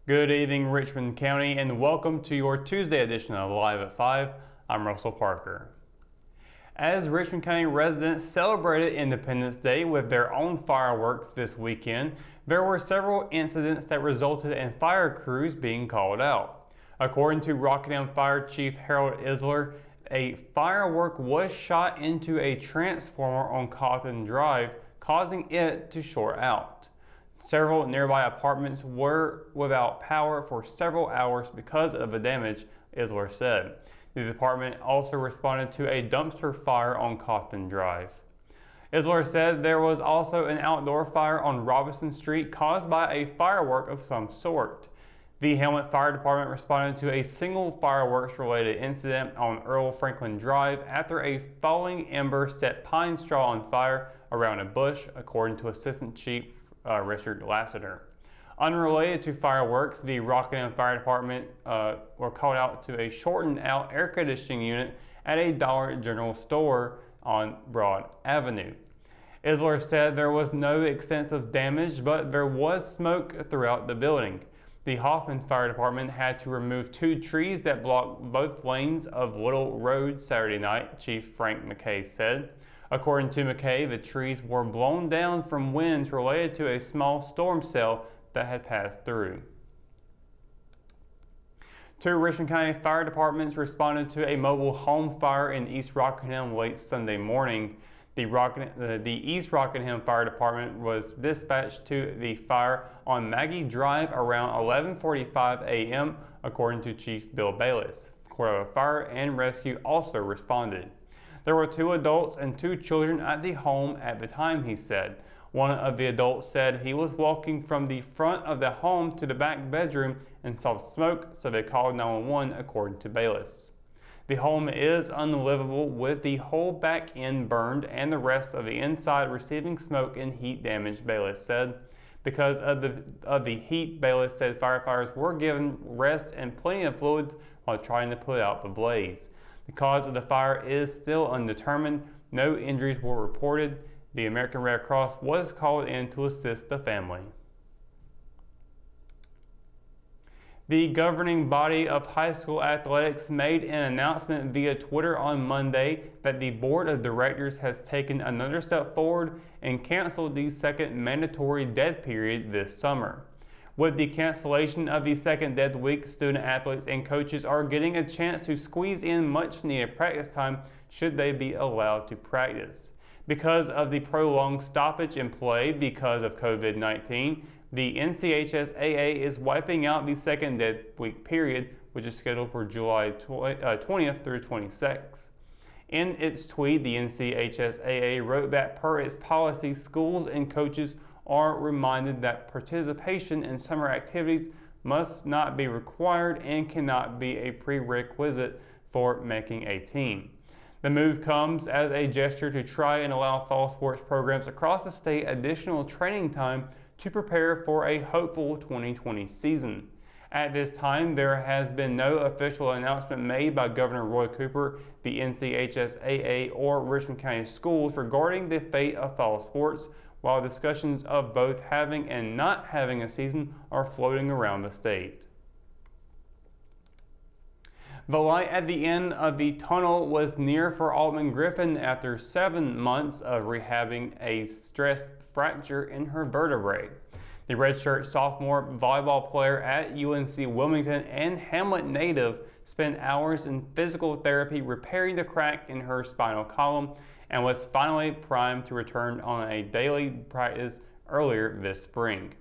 Good evening, Richmond County, and welcome to your Tuesday edition of Live at 5. I'm Russell Parker. As Richmond County residents celebrated Independence Day with their own fireworks this weekend, there were several incidents that resulted in fire crews being called out. According to Rockingham Fire Chief Harold Isler, a firework was shot into a transformer on Cawthon Drive, causing it to short out. Several nearby apartments were without power for several hours because of the damage, Isler said. The department also responded to a dumpster fire on Cawthon Drive. Isler said there was also an outdoor fire on Robinson Street caused by a firework of some sort. The Hamlet Fire Department responded to a single fireworks-related incident on Earl Franklin Drive after a falling ember set pine straw on fire around a bush, according to Assistant Chief Richard Lassiter. Unrelated to fireworks, the Rockingham Fire Department were called out to a shortened out air conditioning unit at a Dollar General store on Broad Avenue. Isler said there was no extensive damage, but there was smoke throughout the building. The Hoffman Fire Department had to remove 2 trees that blocked both lanes of Little Road Saturday night, Chief Frank McKay said. According to McKay, the trees were blown down from winds related to a small storm cell that had passed through. 2 Richmond County fire departments responded to a mobile home fire in East Rockingham late Sunday morning. The East Rockingham Fire Department was dispatched to the fire on Maggie Drive around 11:45 a.m., according to Chief Bill Bayless. Cordova Fire and Rescue also responded. There were 2 adults and 2 children at the home at the time, he said. One of the adults said he was walking from the front of the home to the back bedroom and saw smoke, so they called 911, according to Bayless. The home is unlivable with the whole back end burned and the rest of the inside receiving smoke and heat damage, Bayless said. Because of the heat, Bayless said firefighters were given rest and plenty of fluids while trying to put out the blaze. The cause of the fire is still undetermined. No injuries were reported. The American Red Cross was called in to assist the family. The governing body of high school athletics made an announcement via Twitter on Monday that the board of directors has taken another step forward and canceled the second mandatory dead period this summer. With the cancellation of the second dead week, student athletes and coaches are getting a chance to squeeze in much needed practice time should they be allowed to practice. Because of the prolonged stoppage in play because of COVID-19, the NCHSAA is wiping out the second dead week period, which is scheduled for July 20th through 26th. In its tweet, the NCHSAA wrote that per its policy, schools and coaches are reminded that participation in summer activities must not be required and cannot be a prerequisite for making a team. The move comes as a gesture to try and allow fall sports programs across the state additional training time to prepare for a hopeful 2020 season. At this time, there has been no official announcement made by Governor Roy Cooper, the NCHSAA, or Richmond County Schools regarding the fate of fall sports, while discussions of both having and not having a season are floating around the state. The light at the end of the tunnel was near for Altman Griffin after 7 months of rehabbing a stressed fracture in her vertebrae. The redshirt sophomore volleyball player at UNC Wilmington and Hamlet native spent hours in physical therapy repairing the crack in her spinal column and was finally primed to return on a daily practice earlier this spring.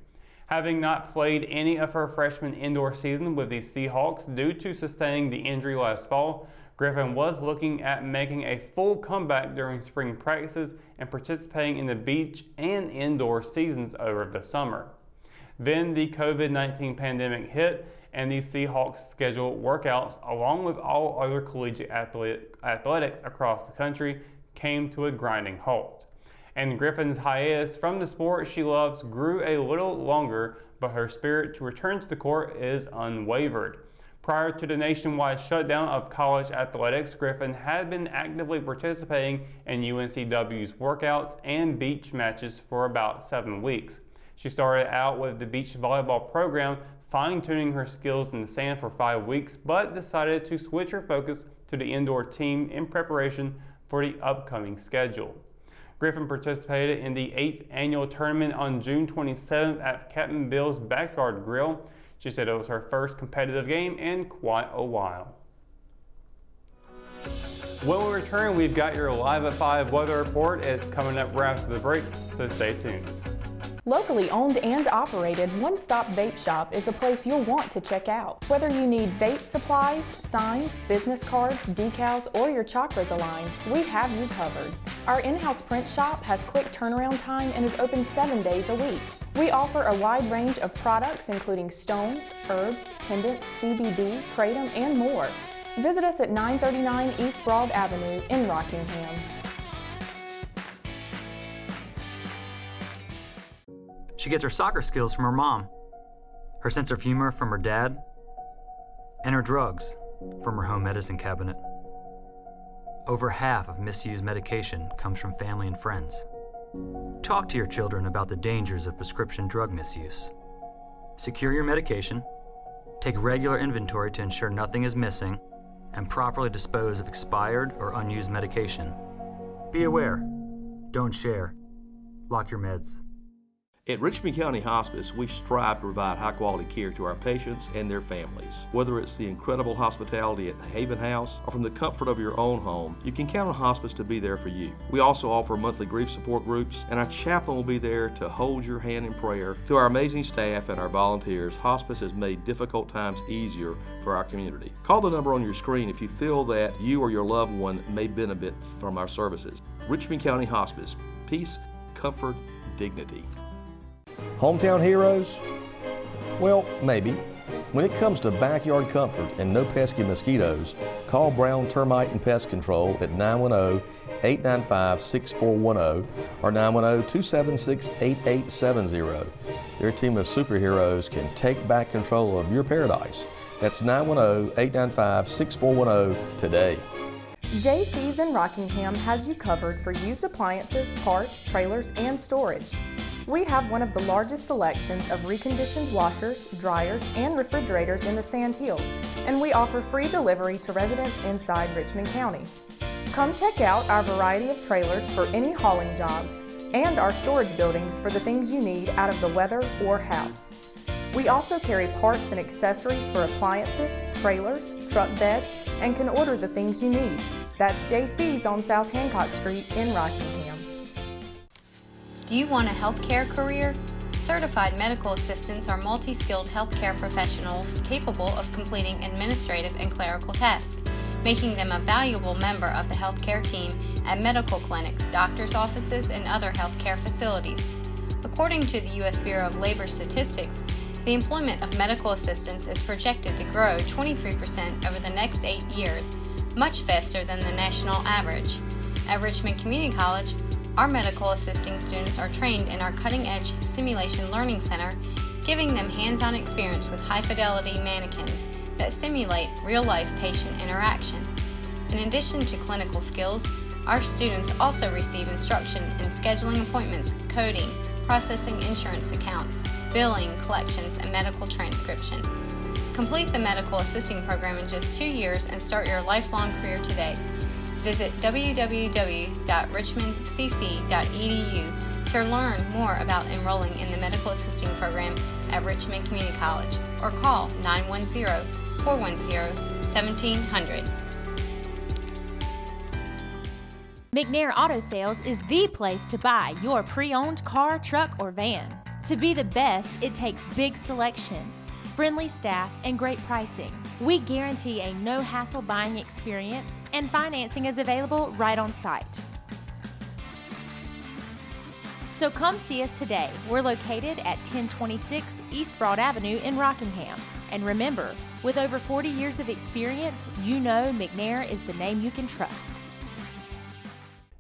Having not played any of her freshman indoor season with the Seahawks due to sustaining the injury last fall, Griffin was looking at making a full comeback during spring practices and participating in the beach and indoor seasons over the summer. Then the COVID-19 pandemic hit and the Seahawks scheduled workouts along with all other collegiate athletics across the country came to a grinding halt. And Griffin's hiatus from the sport she loves grew a little longer, but her spirit to return to the court is unwavered. Prior to the nationwide shutdown of college athletics, Griffin had been actively participating in UNCW's workouts and beach matches for about 7 weeks. She started out with the beach volleyball program fine-tuning her skills in the sand for 5 weeks, but decided to switch her focus to the indoor team in preparation for the upcoming schedule. Griffin participated in the 8th annual tournament on June 27th at Captain Bill's Backyard Grill. She said it was her first competitive game in quite a while. When we return, we've got your Live at 5 weather report. It's coming up right after the break, so stay tuned. Locally owned and operated One Stop Vape Shop is a place you'll want to check out. Whether you need vape supplies, signs, business cards, decals, or your chakras aligned, we have you covered. Our in-house print shop has quick turnaround time and is open 7 days a week. We offer a wide range of products including stones, herbs, pendants, CBD, kratom, and more. Visit us at 939 East Broad Avenue in Rockingham. She gets her soccer skills from her mom, her sense of humor from her dad, and her drugs from her home medicine cabinet. Over half of misused medication comes from family and friends. Talk to your children about the dangers of prescription drug misuse. Secure your medication, take regular inventory to ensure nothing is missing, and properly dispose of expired or unused medication. Be aware. Don't share. Lock your meds. At Richmond County Hospice, we strive to provide high-quality care to our patients and their families. Whether it's the incredible hospitality at the Haven House or from the comfort of your own home, you can count on hospice to be there for you. We also offer monthly grief support groups, and our chaplain will be there to hold your hand in prayer. Through our amazing staff and our volunteers, hospice has made difficult times easier for our community. Call the number on your screen if you feel that you or your loved one may benefit from our services. Richmond County Hospice. Peace, comfort, dignity. Hometown heroes? Well, maybe. When it comes to backyard comfort and no pesky mosquitoes, call Brown Termite and Pest Control at 910-895-6410 or 910-276-8870. Their team of superheroes can take back control of your paradise. That's 910-895-6410 today. JC's in Rockingham has you covered for used appliances, parts, trailers, and storage. We have one of the largest selections of reconditioned washers, dryers, and refrigerators in the Sand Hills, and we offer free delivery to residents inside Richmond County. Come check out our variety of trailers for any hauling job and our storage buildings for the things you need out of the weather or house. We also carry parts and accessories for appliances, trailers, truck beds, and can order the things you need. That's JC's on South Hancock Street in Rockingham. Do you want a healthcare career? Certified medical assistants are multi-skilled healthcare professionals capable of completing administrative and clerical tasks, making them a valuable member of the healthcare team at medical clinics, doctors' offices, and other healthcare facilities. According to the U.S. Bureau of Labor Statistics, the employment of medical assistants is projected to grow 23% over the next 8 years, much faster than the national average. At Richmond Community College, our medical assisting students are trained in our cutting-edge Simulation Learning Center, giving them hands-on experience with high-fidelity mannequins that simulate real-life patient interaction. In addition to clinical skills, our students also receive instruction in scheduling appointments, coding, processing insurance accounts, billing, collections, and medical transcription. Complete the medical assisting program in just 2 years and start your lifelong career today. Visit www.richmondcc.edu to learn more about enrolling in the medical assisting program at Richmond Community College or call 910-410-1700. McNair Auto Sales is the place to buy your pre-owned car, truck, or van. To be the best, it takes big selection, friendly staff, and great pricing. We guarantee a no-hassle buying experience, and financing is available right on site. So come see us today. We're located at 1026 East Broad Avenue in Rockingham. And remember, with over 40 years of experience, you know McNair is the name you can trust.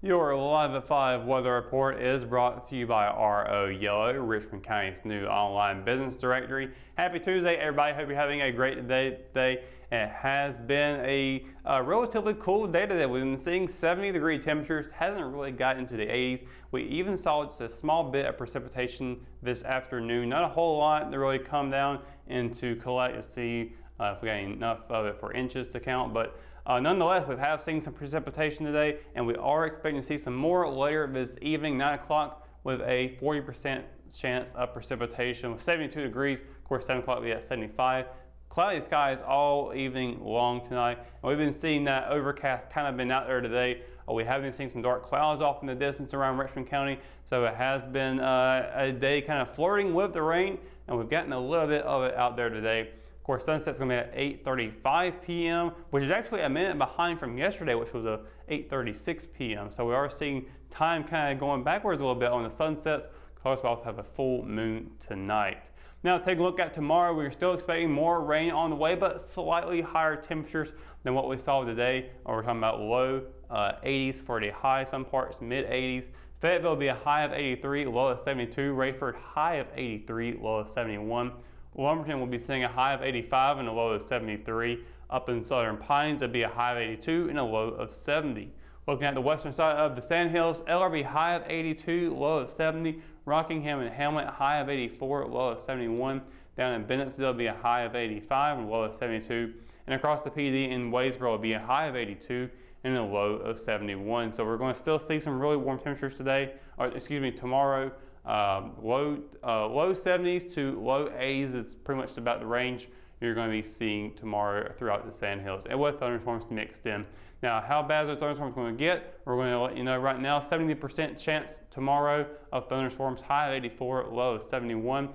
Your Live at 5 weather report is brought to you by RO Yellow, Richmond County's new online business directory. Happy Tuesday, everybody. Hope you're having a great day today. It has been a relatively cool day today. We've been seeing 70-degree temperatures. Hasn't really gotten into the 80s. We even saw just a small bit of precipitation this afternoon. Not a whole lot to really come down and to collect to see if we got enough of it for inches to count. But nonetheless, we have seen some precipitation today, and we are expecting to see some more later this evening, 9 o'clock, with a 40% chance of precipitation with 72 degrees. Of course, 7 o'clock will be at 75. Cloudy skies all evening long tonight, and we've been seeing that overcast kind of been out there today. We have been seeing some dark clouds off in the distance around Richmond County, so it has been a day kind of flirting with the rain, and we've gotten a little bit of it out there today. Of course, sunset's going to be at 8:35 p.m., which is actually a minute behind from yesterday, which was a 8:36 p.m. So we are seeing time kind of going backwards a little bit on the sunsets. Of course, we also have a full moon tonight. Now, take a look at tomorrow. We're still expecting more rain on the way, but slightly higher temperatures than what we saw today. We're talking about low 80s for the high, some parts mid 80s. Fayetteville will be a high of 83, low of 72. Rayford, high of 83, low of 71. Lumberton will be seeing a high of 85 and a low of 73. Up in Southern Pines, it'll be a high of 82 and a low of 70. Looking at the western side of the Sandhills, LRB high of 82, low of 70. Rockingham and Hamlet, high of 84, low of 71. Down in Bennettsville, it'll be a high of 85 and a low of 72. And across the PD in Waysboro, it'll be a high of 82 and a low of 71. So we're going to still see some really warm temperatures today, or excuse me, tomorrow. Low 70s to low 80s is pretty much about the range you're going to be seeing tomorrow throughout the Sandhills, and with thunderstorms mixed in. Now, how bad those thunderstorms are going to get, we're going to let you know right now. 70% chance tomorrow of thunderstorms, high of 84, low of 71.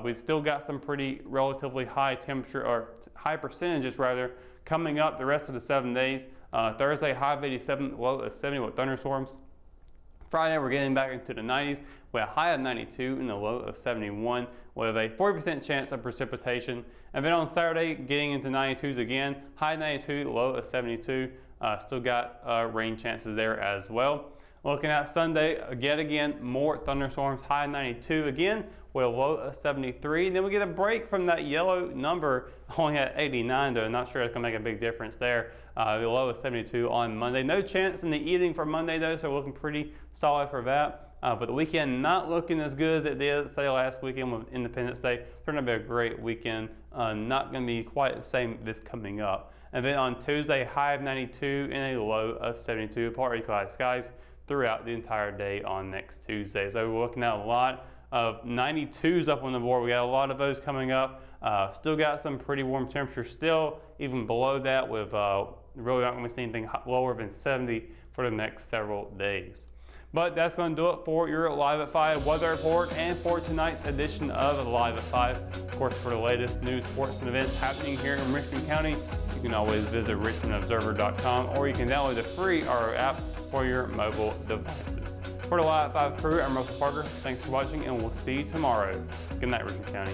We've still got some pretty relatively high temperature, or high percentages rather, coming up the rest of the 7 days. Thursday, high of 87, low of 70 with thunderstorms. Friday, we're getting back into the 90s with a high of 92 and a low of 71 with a 40% chance of precipitation. And then on Saturday, getting into 92s again, high 92, low of 72. Still got rain chances there as well. Looking at Sunday, yet again, more thunderstorms, high 92 again with a low of 73. And then we get a break from that yellow number, only at 89 though. Not sure it's going to make a big difference there. The low of 72 on Monday. No chance in the evening for Monday though, so looking pretty solid for that. But the weekend not looking as good as it did, say, last weekend with Independence Day. Turned out to be a great weekend. Not going to be quite the same this coming up. And then on Tuesday, high of 92 and a low of 72. Partly cloudy skies throughout the entire day on next Tuesday. So we're looking at a lot of 92s up on the board. We got a lot of those coming up. Still got some pretty warm temperatures still, even below that, with really not going to see anything lower than 70 for the next several days. But that's going to do it for your Live at 5 weather report and for tonight's edition of Live at 5. Of course, for the latest news, sports, and events happening here in Richmond County, you can always visit richmondobserver.com, or you can download the free RO app for your mobile devices. For the Live at 5 crew, I'm Russell Parker. Thanks for watching, and we'll see you tomorrow. Good night, Richmond County.